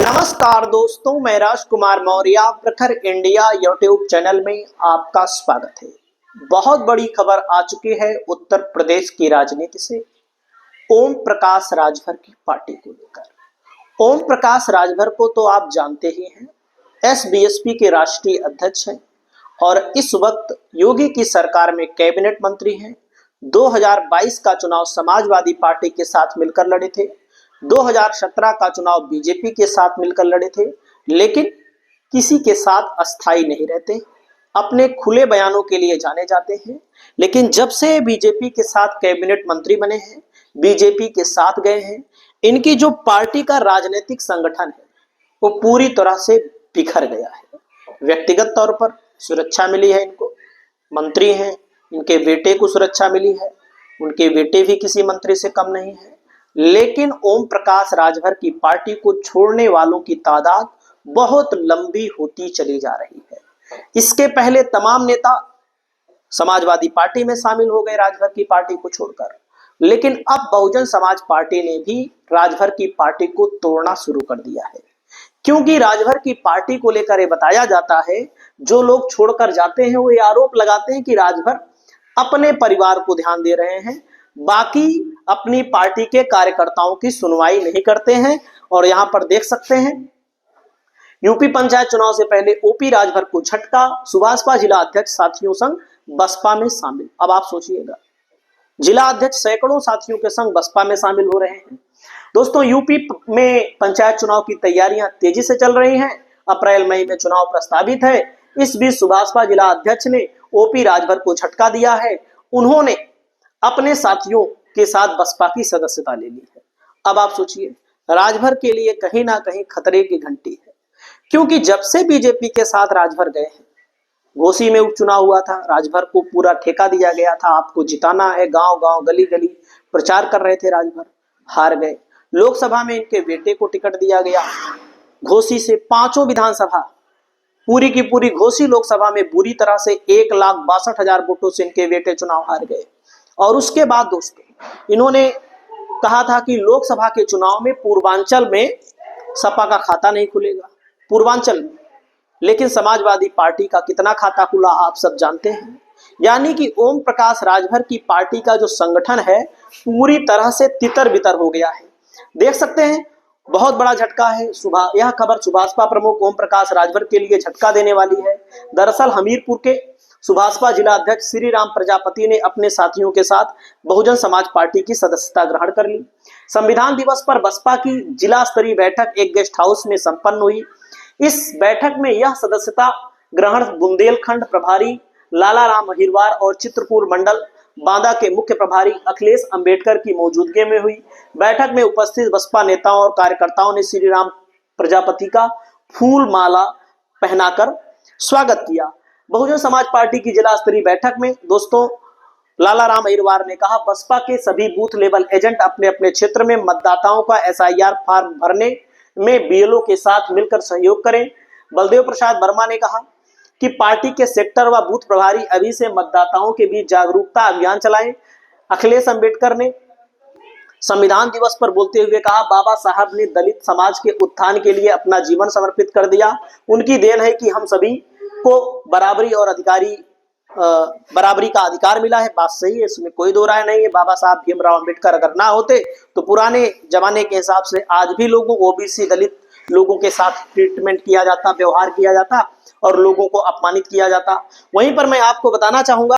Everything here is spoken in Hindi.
नमस्कार दोस्तों, मैं राजकुमार मौर्य प्रखर इंडिया यूट्यूब चैनल में आपका स्वागत है। बहुत बड़ी खबर आ चुकी है उत्तर प्रदेश की राजनीति से ओम प्रकाश राजभर की पार्टी को लेकर। ओम प्रकाश राजभर को तो आप जानते ही हैं, एसबीएसपी के राष्ट्रीय अध्यक्ष हैं और इस वक्त योगी की सरकार में कैबिनेट मंत्री हैं। 2022 का चुनाव समाजवादी पार्टी के साथ मिलकर लड़े थे, 2017 का चुनाव बीजेपी के साथ मिलकर लड़े थे, लेकिन किसी के साथ अस्थायी नहीं रहते, अपने खुले बयानों के लिए जाने जाते हैं। लेकिन जब से बीजेपी के साथ कैबिनेट मंत्री बने हैं, बीजेपी के साथ गए हैं, इनकी जो पार्टी का राजनीतिक संगठन है वो पूरी तरह से बिखर गया है। व्यक्तिगत तौर पर सुरक्षा मिली है इनको, मंत्री हैं, इनके बेटे को सुरक्षा मिली है, उनके बेटे भी किसी मंत्री से कम नहीं है, लेकिन ओम प्रकाश राजभर की पार्टी को छोड़ने वालों की तादाद बहुत लंबी होती चली जा रही है। इसके पहले तमाम नेता समाजवादी पार्टी में शामिल हो गए राजभर की पार्टी को छोड़कर, लेकिन अब बहुजन समाज पार्टी ने भी राजभर की पार्टी को तोड़ना शुरू कर दिया है। क्योंकि राजभर की पार्टी को लेकर ये बताया जाता है, जो लोग छोड़कर जाते हैं वो ये आरोप लगाते हैं कि राजभर अपने परिवार को ध्यान दे रहे हैं, बाकी अपनी पार्टी के कार्यकर्ताओं की सुनवाई नहीं करते हैं। और यहां पर देख सकते हैं, यूपी पंचायत चुनाव से पहले ओपी राजभर को झटका, सुभाषपा जिला अध्यक्ष साथियों संग बसपा में शामिल। अब आप सोचिएगा, जिला अध्यक्ष सैकड़ों साथियों के संग बसपा में शामिल हो रहे हैं। दोस्तों, यूपी में पंचायत चुनाव की तैयारियां तेजी से चल रही हैं। अप्रैल मई में चुनाव प्रस्तावित है। इस बीच सुभाषपा जिला अध्यक्ष ने ओपी राजभर को झटका दिया है। उन्होंने अपने साथियों के साथ बसपा की सदस्यता ले ली है। अब आप सोचिए, राजभर के लिए कहीं ना कहीं खतरे की घंटी है, क्योंकि जब से बीजेपी के साथ राजभर गए हैं, घोसी में उपचुनाव हुआ था, राजभर को पूरा ठेका दिया गया था, आपको जिताना है, गांव गांव गली गली प्रचार कर रहे थे राजभर, हार गए। लोकसभा में इनके बेटे को टिकट दिया गया। घोसी से पांचों विधानसभा, पूरी की पूरी घोसी लोकसभा में बुरी तरह से 1,62,000 वोटों से इनके बेटे चुनाव हार गए। और उसके बाद दोस्तों, इन्होंने कहा था कि लोकसभा के चुनाव में पूर्वांचल में सपा का खाता नहीं खुलेगा, पूर्वांचल में। लेकिन समाजवादी पार्टी का कितना खाता खुला आप सब जानते हैं। यानी कि ओम प्रकाश राजभर की पार्टी का जो संगठन है पूरी तरह से तितर बितर हो गया है। देख सकते हैं, बहुत बड़ा झटका है। यह खबर सुभाषपा प्रमुख ओम प्रकाश राजभर के लिए झटका देने वाली है। दरअसल हमीरपुर के सुभाषपा जिला अध्यक्ष श्री राम प्रजापति ने अपने साथियों के साथ बहुजन समाज पार्टी की सदस्यता ग्रहण कर ली। संविधान दिवस पर बसपा की जिला स्तरीय बैठक एक गेस्ट हाउस में संपन्न हुई। इस बैठक में यह सदस्यता ग्रहण बुंदेलखंड प्रभारी लाला राम अहिरवार और चित्रकूट मंडल बांदा के मुख्य प्रभारी अखिलेश अंबेडकर की मौजूदगी में हुई। बैठक में उपस्थित बसपा नेताओं और कार्यकर्ताओं ने श्री राम प्रजापति का फूल माला पहनाकर स्वागत किया। बहुजन समाज पार्टी की जिला स्तरीय बैठक में दोस्तों लाला राम अहिरवार ने कहा, बसपा के सभी बूथ लेवल एजेंट अपने अपने क्षेत्र में मतदाताओं का एसआईआर फॉर्म भरने में बीएलओ के साथ मिलकर सहयोग करें। बलदेव प्रसाद वर्मा ने कहा कि पार्टी के सेक्टर व बूथ प्रभारी अभी से मतदाताओं के बीच जागरूकता अभियान चलाएं। अखिलेश अंबेडकर ने संविधान दिवस पर बोलते हुए कहा, बाबा साहब ने दलित समाज के उत्थान के लिए अपना जीवन समर्पित कर दिया। उनकी देन है कि हम सभी को बराबरी का अधिकार मिला है। बात सही है, इसमें कोई दो राय नहीं है। बाबा साहब भीमराव अंबेडकर अगर ना होते तो पुराने जमाने के हिसाब से आज भी लोगों ओबीसी दलित लोगों के साथ ट्रीटमेंट किया जाता, व्यवहार किया जाता और लोगों को अपमानित किया जाता। वहीं पर मैं आपको बताना चाहूंगा